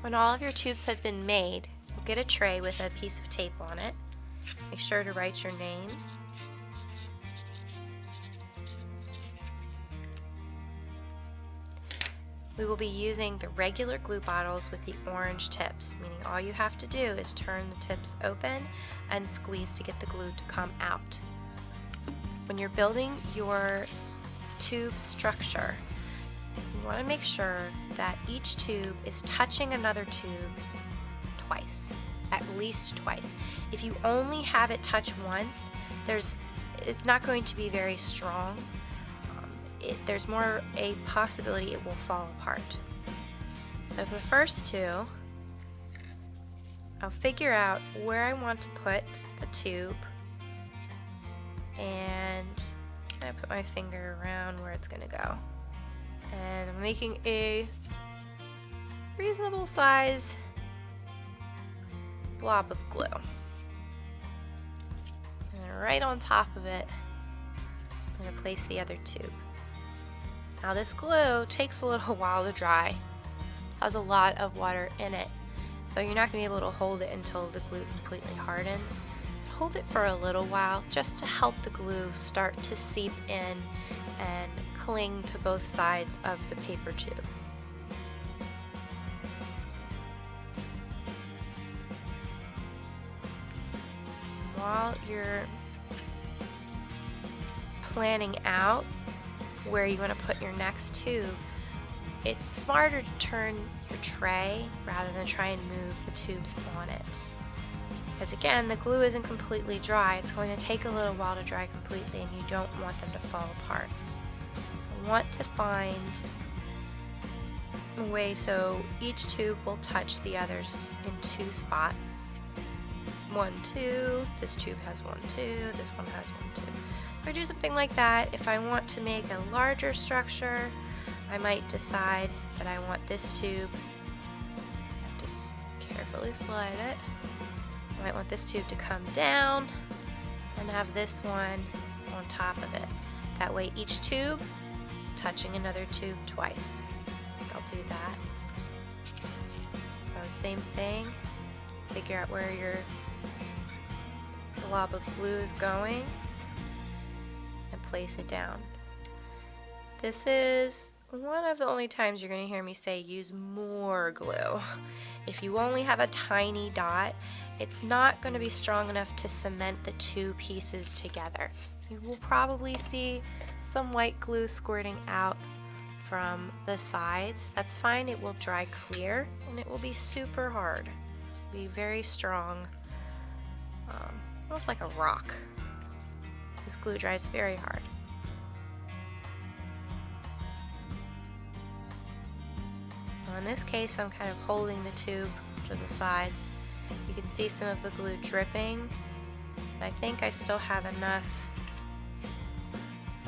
When all of your tubes have been made, you'll get a tray with a piece of tape on it. Make sure to write your name. We will be using the regular glue bottles with the orange tips, meaning all you have to do is turn the tips open and squeeze to get the glue to come out. When you're building your tube structure, you want to make sure that each tube is touching another tube twice, at least twice. If you only have it touch once, it's not going to be very strong. There's more a possibility it will fall apart. So for the first two, I'll figure out where I want to put the tube, and I put my finger around where it's going to go. And I'm making a reasonable size blob of glue. And right on top of it, I'm going to place the other tube. Now this glue takes a little while to dry, has a lot of water in it, so you're not going to be able to hold it until the glue completely hardens. Hold it for a little while just to help the glue start to seep in and cling to both sides of the paper tube. While you're planning out where you want to put your next tube, it's smarter to turn your tray rather than try and move the tubes on it. Because again, the glue isn't completely dry. It's going to take a little while to dry completely, and you don't want them to fall apart. You want to find a way so each tube will touch the others in two spots. 1, 2, this tube has 1, 2, this one has 1, 2. If I do something like that, if I want to make a larger structure, I might decide that I want this tube, just carefully slide it, I might want this tube to come down and have this one on top of it. That way each tube touching another tube twice. I'll do that. Same thing, figure out where your blob of glue is going, place it down. This is one of the only times you're going to hear me say use more glue. If you only have a tiny dot, it's not going to be strong enough to cement the two pieces together. You will probably see some white glue squirting out from the sides. That's fine, it will dry clear and it will be super hard. Be very strong, almost like a rock. This glue dries very hard. Well, in this case, I'm kind of holding the tube to the sides. You can see some of the glue dripping, but I think I still have enough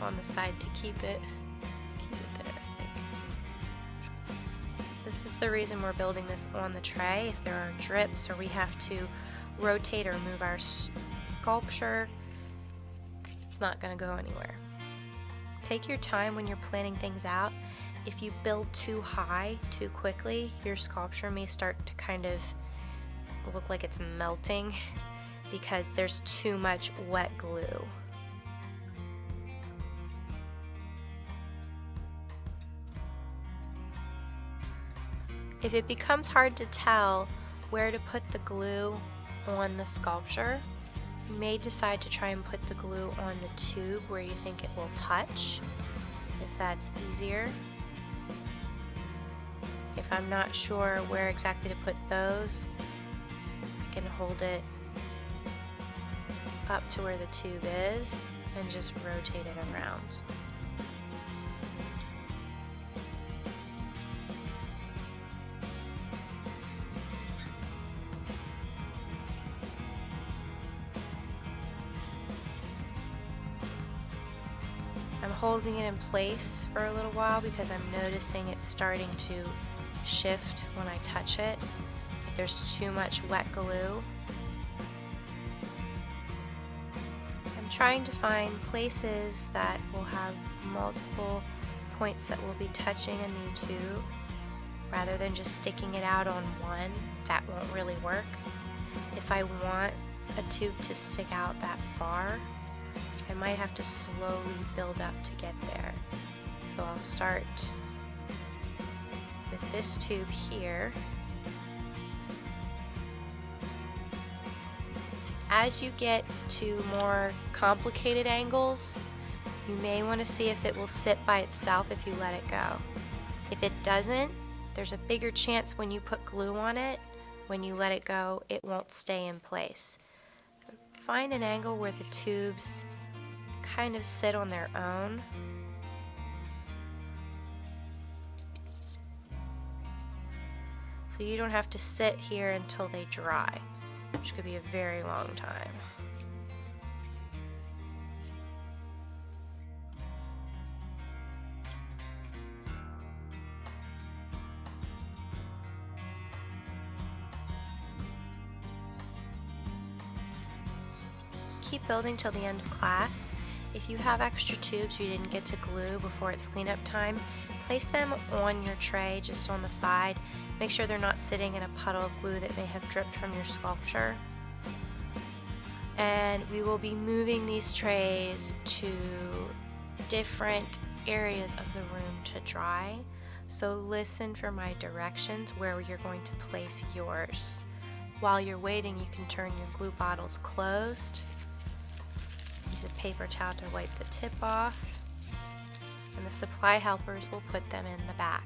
on the side to keep it there, I think. This is the reason we're building this on the tray. If there are drips or we have to rotate or move our sculpture, it's not going to go anywhere. Take your time when you're planning things out. If you build too high too quickly, your sculpture may start to kind of look like it's melting because there's too much wet glue. If it becomes hard to tell where to put the glue on the sculpture, you may decide to try and put the glue on the tube where you think it will touch, if that's easier. If I'm not sure where exactly to put those, I can hold it up to where the tube is and just rotate it around. I'm holding it in place for a little while because I'm noticing it's starting to shift when I touch it. If there's too much wet glue. I'm trying to find places that will have multiple points that will be touching a new tube. rather than just sticking it out on one. That won't really work. If I want a tube to stick out that far, I might have to slowly build up to get there. So I'll start with this tube here. As you get to more complicated angles, you may want to see if it will sit by itself if you let it go. If it doesn't, there's a bigger chance when you put glue on it, when you let it go, it won't stay in place. Find an angle where the tubes kind of sit on their own. So you don't have to sit here until they dry, which could be a very long time. Keep building till the end of class. If you have extra tubes you didn't get to glue before it's cleanup time, place them on your tray just on the side. Make sure they're not sitting in a puddle of glue that may have dripped from your sculpture. And we will be moving these trays to different areas of the room to dry. So listen for my directions where you're going to place yours. While you're waiting, you can turn your glue bottles closed. Use a paper towel to wipe the tip off, and the supply helpers will put them in the back.